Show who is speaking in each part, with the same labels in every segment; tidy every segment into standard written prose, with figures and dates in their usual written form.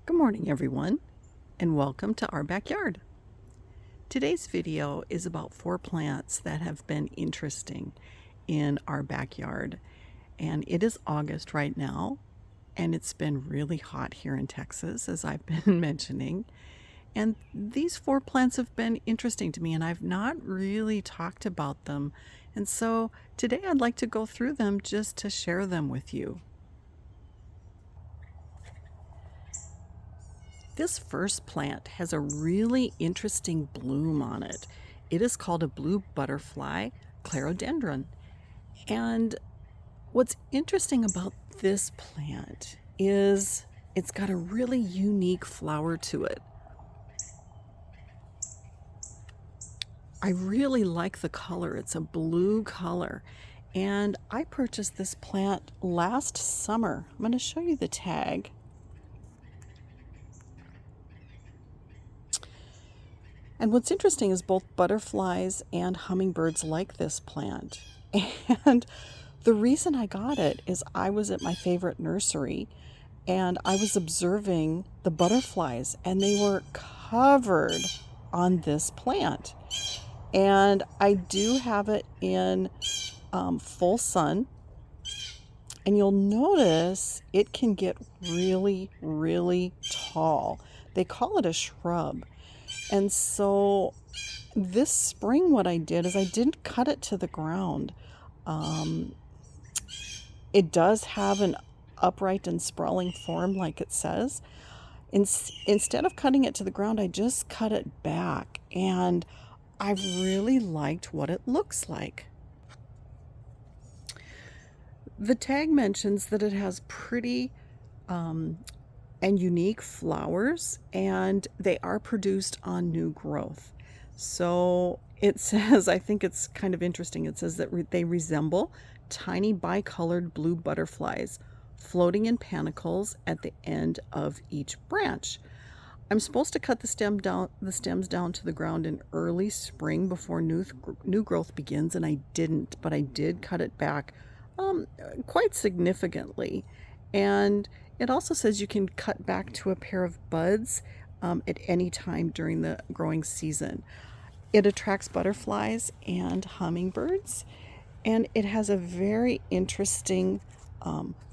Speaker 1: Good morning, everyone, and welcome to our backyard. Today's video is about 4 plants that have been interesting in our backyard. And it is August right now, and it's been really hot here in Texas, as I've been mentioning. And these 4 plants have been interesting to me, and I've not really talked about them. And so today I'd like to go through them just to share them with you. This first plant has a really interesting bloom on it. It is called a blue butterfly Clariodendron. And what's interesting about this plant is it's got a really unique flower to it. I really like the color. It's a blue color. And I purchased this plant last summer. I'm going to show you the tag. And what's interesting is both butterflies and hummingbirds like this plant. And the reason I got it is I was at my favorite nursery and I was observing the butterflies, and they were covered on this plant. And I do have it in full sun. And you'll notice it can get really, really tall. They call it a shrub. And so this spring what I did is I didn't cut it to the ground. It does have an upright and sprawling form like it says. Instead of cutting it to the ground, I just cut it back, and I've really liked what it looks like. The tag mentions that it has pretty and unique flowers, and they are produced on new growth. So it says, I think it's kind of interesting, it says that they resemble tiny bicolored blue butterflies floating in panicles at the end of each branch. I'm supposed to cut the stems down to the ground in early spring before new growth begins, and I didn't, but I did cut it back quite significantly. And it also says you can cut back to a pair of buds at any time during the growing season. It attracts butterflies and hummingbirds, and it has a very interesting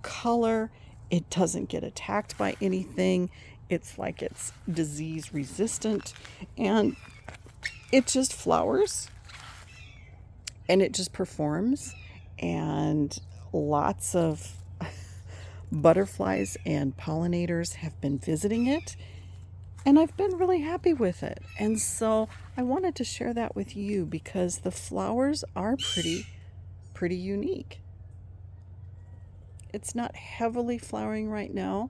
Speaker 1: color. It doesn't get attacked by anything. It's like it's disease resistant, and it just flowers and it just performs, and lots of butterflies and pollinators have been visiting it, and I've been really happy with it. And so I wanted to share that with you because the flowers are pretty unique. It's not heavily flowering right now.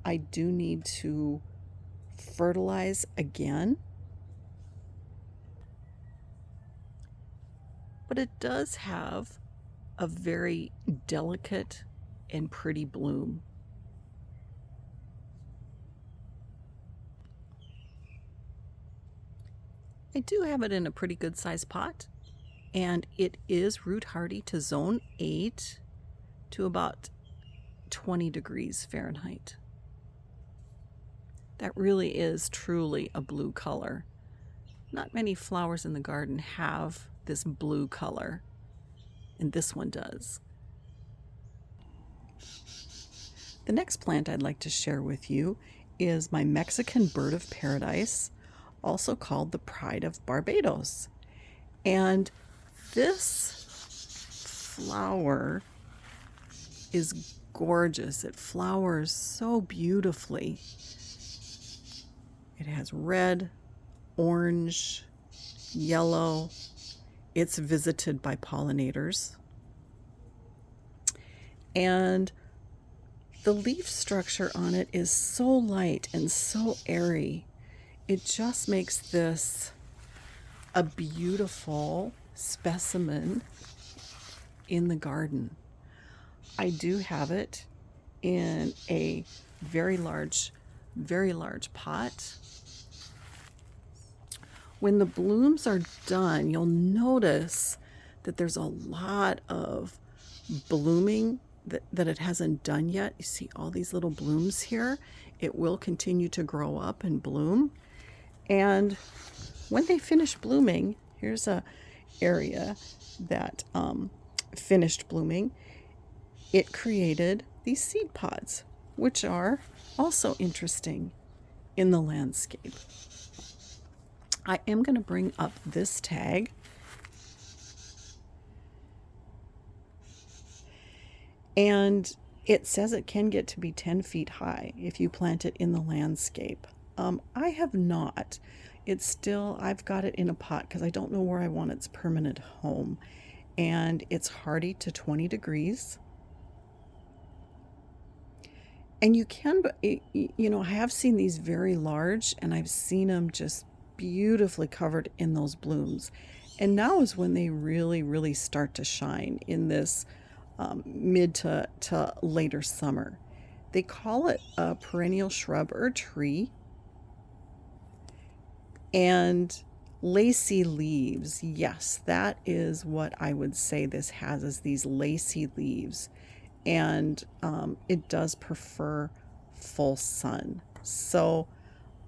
Speaker 1: I do need to fertilize again, but it does have a very delicate and pretty bloom. I do have it in a pretty good sized pot, and it is root hardy to zone 8 to about 20 degrees Fahrenheit. That really is truly a blue color. Not many flowers in the garden have this blue color, and this one does. The next plant I'd like to share with you is my Mexican bird of paradise, also called the pride of Barbados. And this flower is gorgeous. It flowers so beautifully. It has red, orange, yellow. It's visited by pollinators. And the leaf structure on it is so light and so airy. It just makes this a beautiful specimen in the garden. I do have it in a very large pot. When the blooms are done, you'll notice that there's a lot of blooming that it hasn't done yet. You see all these little blooms here. It will continue to grow up and bloom. And when they finish blooming, here's a area that finished blooming. It created these seed pods, which are also interesting in the landscape. I am going to bring up this tag. And it says it can get to be 10 feet high if you plant it in the landscape. I have not. It's still, I've got it in a pot because I don't know where I want its permanent home. And it's hardy to 20 degrees. And you can, you know, I have seen these very large, and I've seen them just beautifully covered in those blooms. And now is when they really, really start to shine in this mid to later summer. They call it a perennial shrub or tree. And lacy leaves, yes, that is what I would say this has, is these lacy leaves. And it does prefer full sun. So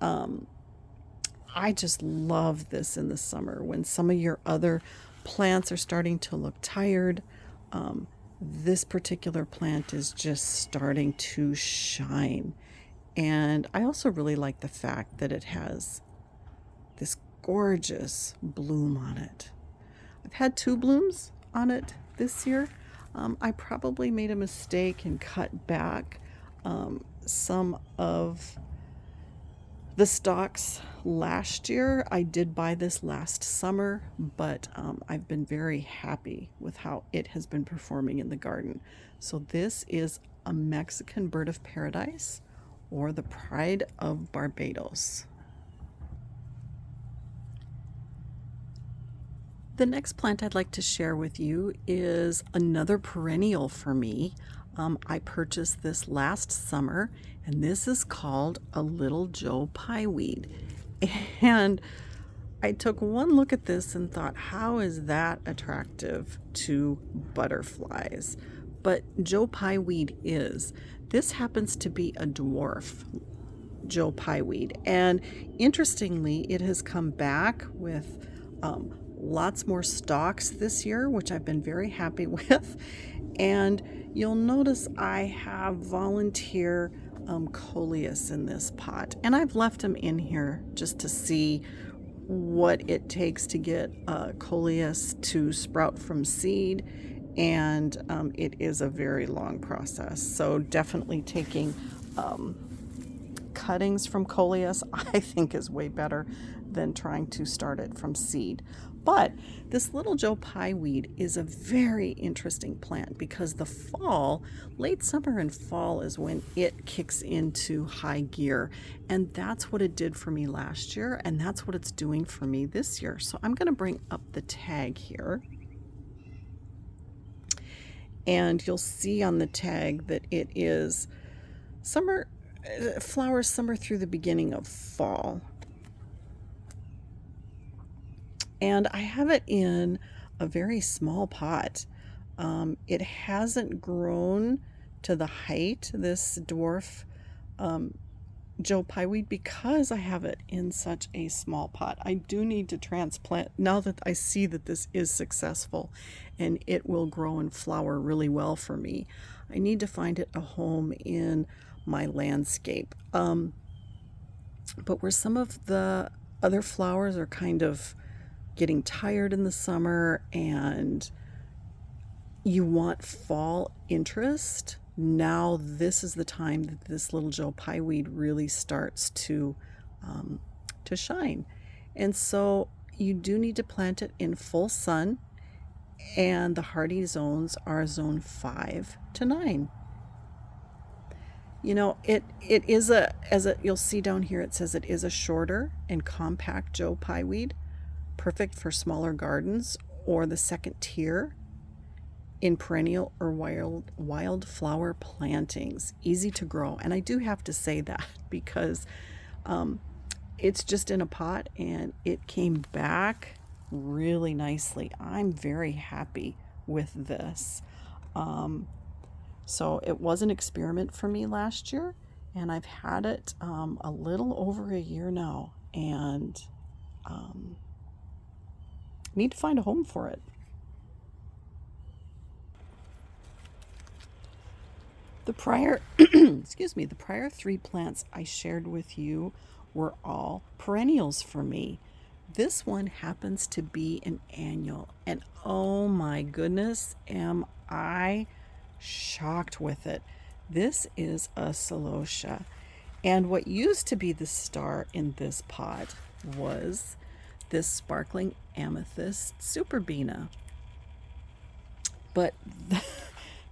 Speaker 1: I just love this in the summer when some of your other plants are starting to look tired. This particular plant is just starting to shine. And I also really like the fact that it has this gorgeous bloom on it. I've had 2 blooms on it this year. I probably made a mistake and cut back some of the stalks last year. I did buy this last summer, but I've been very happy with how it has been performing in the garden. So this is a Mexican bird of paradise, or the pride of Barbados. The next plant I'd like to share with you is another perennial for me. I purchased this last summer, and this is called a little Joe Pye Weed. And I took one look at this and thought, how is that attractive to butterflies? But Joe Pye Weed is. This happens to be a dwarf Joe Pye Weed. And interestingly, it has come back with lots more stalks this year, which I've been very happy with. And you'll notice I have volunteer coleus in this pot, and I've left them in here just to see what it takes to get coleus to sprout from seed. And it is a very long process, so definitely taking cuttings from coleus I think is way better than trying to start it from seed. But this little Joe Pye Weed is a very interesting plant because the fall, late summer and fall, is when it kicks into high gear. And that's what it did for me last year, and that's what it's doing for me this year. So I'm going to bring up the tag here. And you'll see on the tag that it is summer, flowers summer through the beginning of fall. And I have it in a very small pot. It hasn't grown to the height, this dwarf Joe Pye Weed, because I have it in such a small pot. I do need to transplant now that I see that this is successful and it will grow and flower really well for me. I need to find it a home in my landscape. But where some of the other flowers are kind of getting tired in the summer and you want fall interest, now this is the time that this little Joe Pye Weed really starts to shine. And so you do need to plant it in full sun, and the hardy zones are zone 5 to 9. You know, it is you'll see down here, it says it is a shorter and compact Joe Pye Weed, perfect for smaller gardens or the second tier in perennial or wildflower plantings. Easy to grow. And I do have to say that because it's just in a pot and it came back really nicely. I'm very happy with this. So it was an experiment for me last year, and I've had it a little over a year now, and need to find a home for it. The prior, excuse me, the prior 3 plants I shared with you were all perennials for me. This one happens to be an annual, and oh my goodness, am I shocked with it. This is a Celosia, and what used to be the star in this pot was this sparkling amethyst superbena. But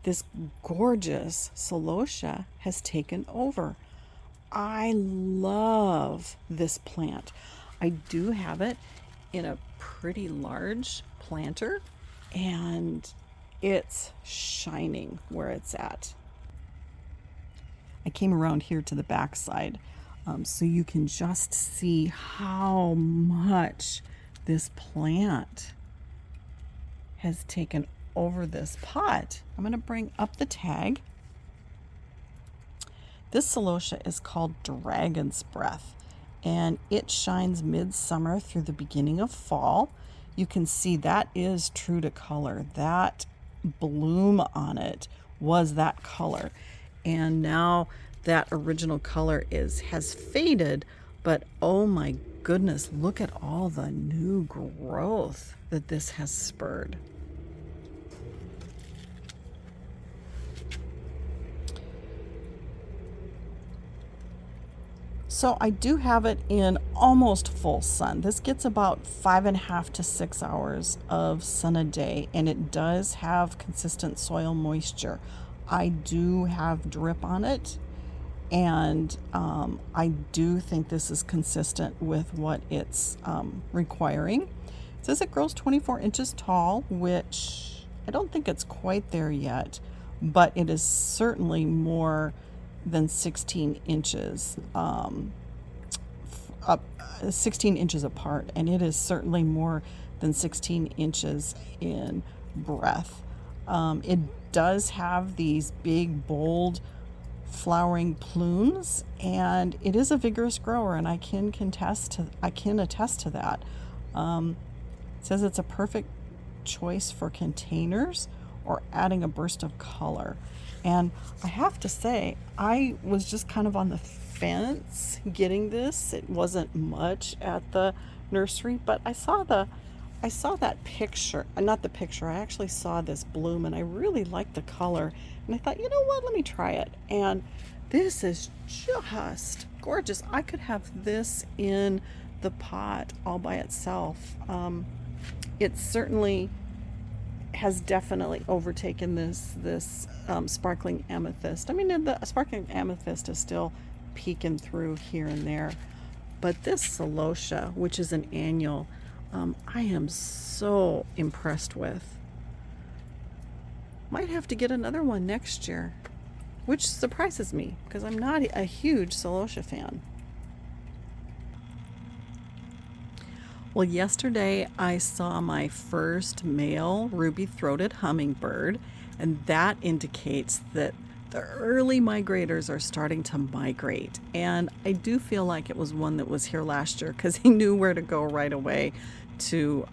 Speaker 1: this gorgeous Celosia has taken over. I love this plant. I do have it in a pretty large planter, and it's shining where it's at. I came around here to the back side so you can just see how much this plant has taken over this pot. I'm going to bring up the tag. This Celosia is called Dragon's Breath, and it shines midsummer through the beginning of fall. You can see that is true to color. That bloom on it was that color, and now that original color has faded, but oh my goodness, look at all the new growth that this has spurred. So I do have it in almost full sun. This gets about 5.5 to 6 hours of sun a day, and it does have consistent soil moisture. I do have drip on it, and I do think this is consistent with what it's requiring. It says it grows 24 inches tall, which I don't think it's quite there yet, but it is certainly more than 16 inches up 16 inches apart, and it is certainly more than 16 inches in breadth. It does have these big, bold flowering plumes, and it is a vigorous grower, and I can attest to that. It says it's a perfect choice for containers or adding a burst of color. And I have to say, I was just kind of on the fence getting this. It wasn't much at the nursery, but I saw that picture, not the picture, I actually saw this bloom, and I really liked the color, and I thought, you know what, let me try it. And this is just gorgeous. I could have this in the pot all by itself. It certainly has definitely overtaken this sparkling amethyst. I mean, the sparkling amethyst is still peeking through here and there, but this Celosia, which is an annual, I am so impressed with. Might have to get another one next year, which surprises me because I'm not a huge Celosia fan. Well, yesterday I saw my first male ruby-throated hummingbird, and that indicates that the early migrators are starting to migrate. And I do feel like it was one that was here last year because he knew where to go right away to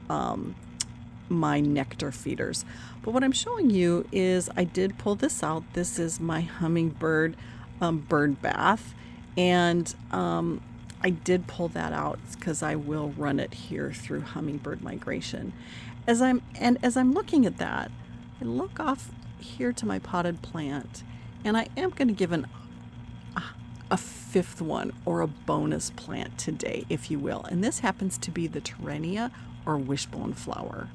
Speaker 1: my nectar feeders. But what I'm showing you is I did pull this out. This is my hummingbird bird bath, and I did pull that out because I will run it here through hummingbird migration. As I'm looking at that, I look off here to my potted plant, and I am going to give a fifth one, or a bonus plant today, if you will. And this happens to be the Terenia or Wishbone flower.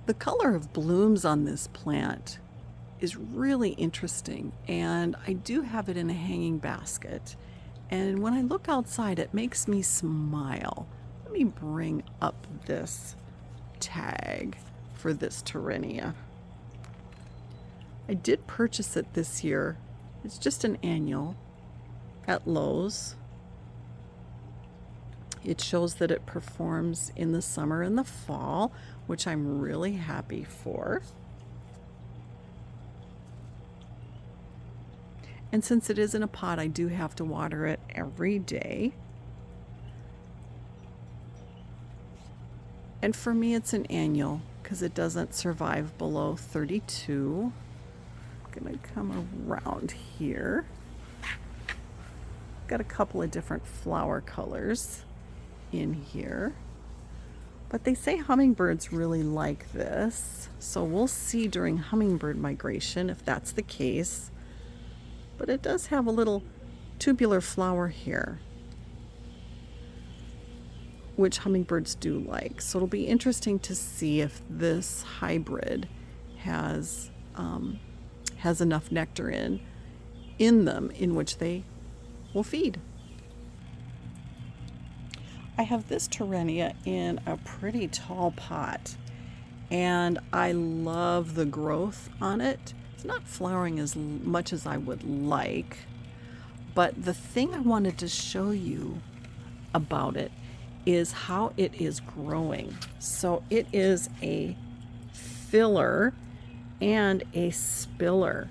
Speaker 1: The color of blooms on this plant is really interesting, and I do have it in a hanging basket, and when I look outside it makes me smile. Let me bring up this tag for this Terenia. I did purchase it this year. It's just an annual at Lowe's. It shows that it performs in the summer and the fall, which I'm really happy for. And since it is in a pot, I do have to water it every day. And for me, it's an annual because it doesn't survive below 32. I'm gonna come around here. Got a couple of different flower colors in here. But they say hummingbirds really like this. So we'll see during hummingbird migration if that's the case. But it does have a little tubular flower here, which hummingbirds do like. So it'll be interesting to see if this hybrid has enough nectar in them in which they will feed. I have this Terenia in a pretty tall pot, and I love the growth on it. It's not flowering as much as I would like, but the thing I wanted to show you about it is how it is growing. So it is a filler and a spiller,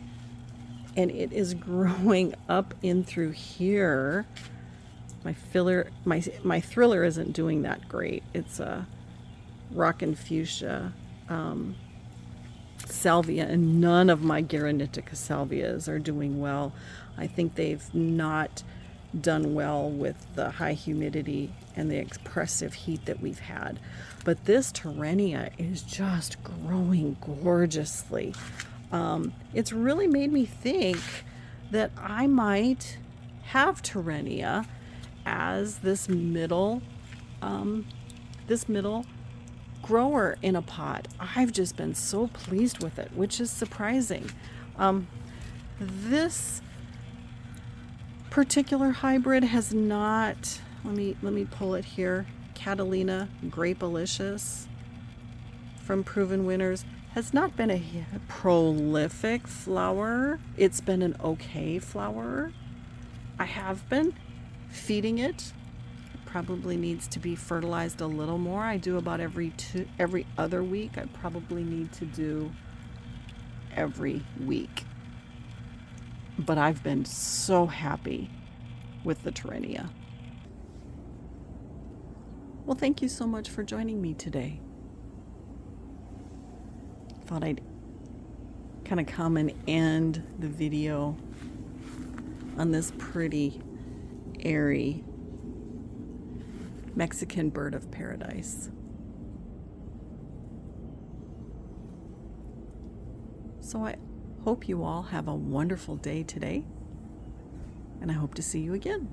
Speaker 1: and it is growing up in through here. My thriller isn't doing that great. It's a rockin' fuchsia salvia, and none of my Granitica salvias are doing well. I think they've not done well with the high humidity and the oppressive heat that we've had. But this Terenia is just growing gorgeously. It's really made me think that I might have Terenia as this middle grower in a pot. I've just been so pleased with it, which is surprising. This particular hybrid has not, let me pull it here, Catalina Grapelicious from Proven Winners, has not been a prolific flower. It's been an okay flower. I have been feeding it. It probably needs to be fertilized a little more. I do about every other week. I probably need to do every week. But I've been so happy with the Terenia. Well, thank you so much for joining me today. Thought I'd kind of come and end the video on this pretty airy Mexican bird of paradise. So I hope you all have a wonderful day today, and I hope to see you again.